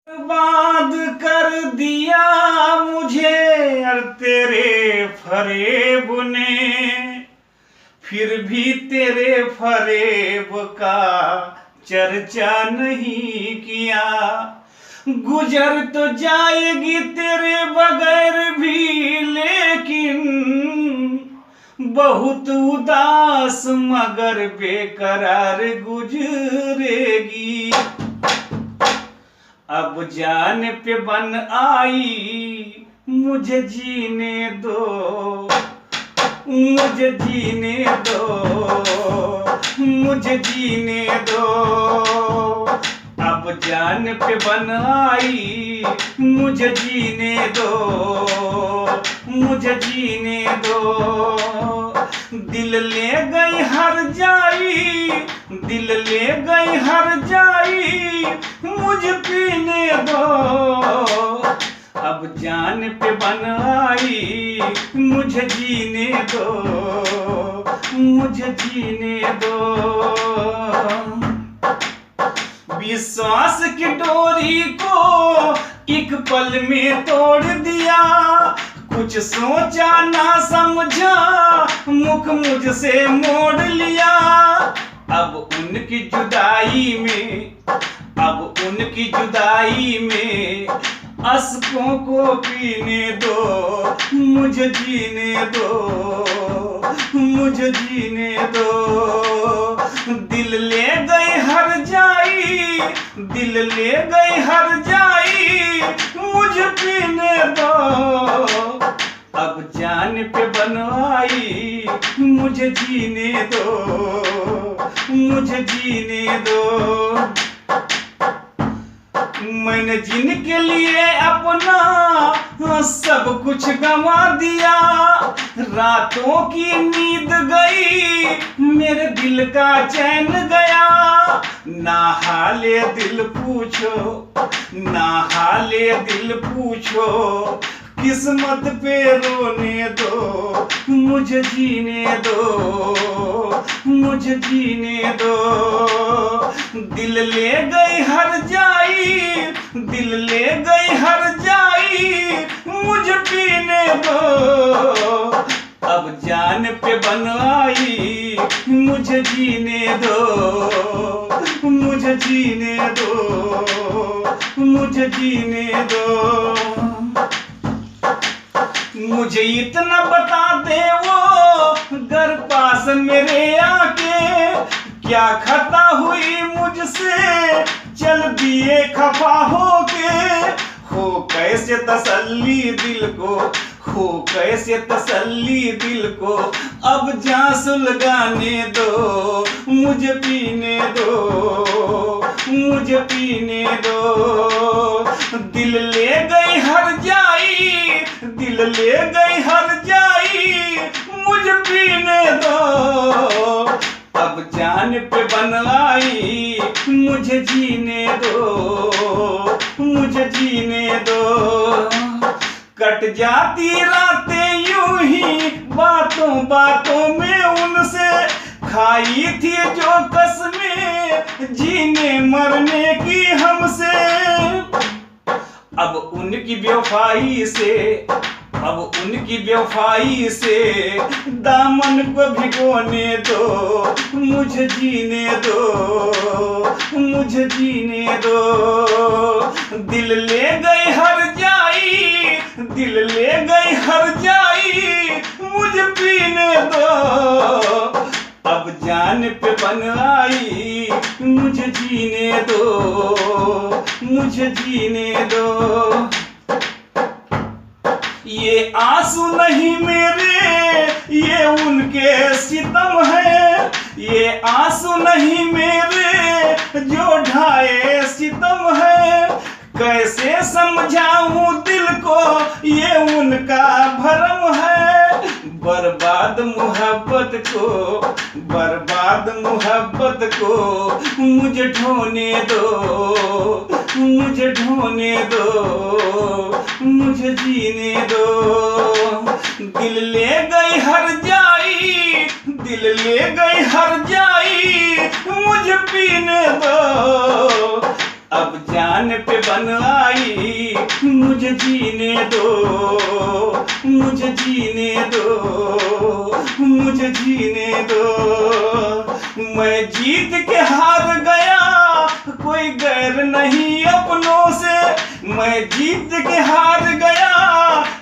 बर्बाद कर दिया मुझे और तेरे फरेब ने, फिर भी तेरे फरेब का चर्चा नहीं किया। गुजर तो जाएगी तेरे बगैर भी, लेकिन बहुत उदास मगर बेकरार गुजरेगी। अब जान पे बन आई, मुझे जीने दो, मुझे जीने दो, मुझे जीने दो। अब जान पे बन आई, मुझे जीने दो, मुझे जीने दो। दिल ले गई हर जाई, दिल ले गई हर जाई, मुझे पीने दो। अब जान पे बन आई, मुझे जीने दो, मुझे जीने दो। विश्वास की डोरी को एक पल में तोड़ दिया, कुछ सोचा ना समझा, मुख मुझसे मोड़ लिया। अब उनकी जुदाई में, अब उनकी जुदाई में अश्कों को पीने दो, मुझे जीने दो, मुझे जीने दो। दिल ले गई हर जाई, दिल ले गई हर जाई, मुझे पीने दो। अब जान पे बन आई, मुझे जीने दो, मुझे जीने दो। मैंने जिनके लिए अपना सब कुछ गंवा दिया, रातों की नींद गई, मेरे दिल का चैन गया। ना हाले दिल पूछो, ना हाले दिल पूछो, किस्मत पे रोने दो, मुझे जीने दो, मुझे जीने दो। दिल ले गई हर जाई, दिल ले गई हर जाई, मुझे पीने दो। अब जान पे बन आई, मुझे जीने दो, मुझे जीने दो, मुझे जीने दो। मुझे इतना बता दे वो घर पास मेरे आके, क्या खता हुई मुझसे चल दिए खफा होके। हो कैसे तसल्ली दिल को, हो कैसे तसल्ली दिल को, अब जान सुलगाने दो, मुझे पीने दो, मुझे पीने दो। दिल ले गई हर जाई, दिल ले गई हर जाई, मुझे पीने दो। अब जान पे बन आई, मुझे जीने दो, मुझे जीने दो। कट जाती रातें यूं ही बातों बातों में उनसे, खाई थी जो कसमें जीने मरने की हमसे। अब उनकी बेवफाई से, अब उनकी बेवफाई से दामन को भिगोने दो, मुझे जीने दो, मुझे जीने दो। दिल ले गई हर जाई, दिल ले गई हर जाई, मुझे पीने दो। अब जान पे बन आई, मुझे जीने दो, मुझे जीने दो। ये आंसू नहीं मेरे, ये उनके सितम है, ये आंसू नहीं मेरे जो ढाए सितम है। कैसे समझाऊं दिल को, ये उनका भरम है। बर्बाद मोहब्बत को, बर्बाद मोहब्बत को मुझे ढोने दो, मुझे ढोने दो, मुझे जीने दो। दिल ले गई हर जाई, दिल ले गई हर जाई, मुझे पीने दो। अब जान पे बन आई, मुझे जीने दो, मुझे जीने दो, मुझे जीने दो। मैं जीत के हार गया, कोई गैर नहीं अपनों से। मैं जीत के हार गया,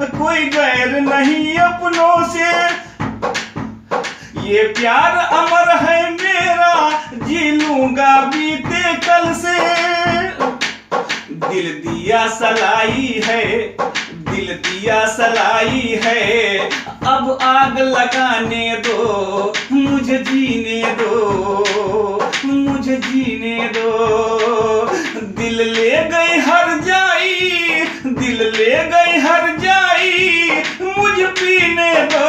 कोई गैर नहीं अपनों से। ये प्यार अमर है मेरा, जी लूंगा बीते कल से। दिल दिया सलाई है, दिल दिया सलाई है, अब आग लगाने दो, मुझे जीने दो, मुझे जीने दो। दिल ले गई हर जाई, दिल ले गई हर जाई, मुझे पीने दो।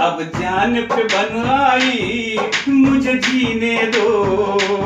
अब जान पे बन आई, मुझे जीने दो।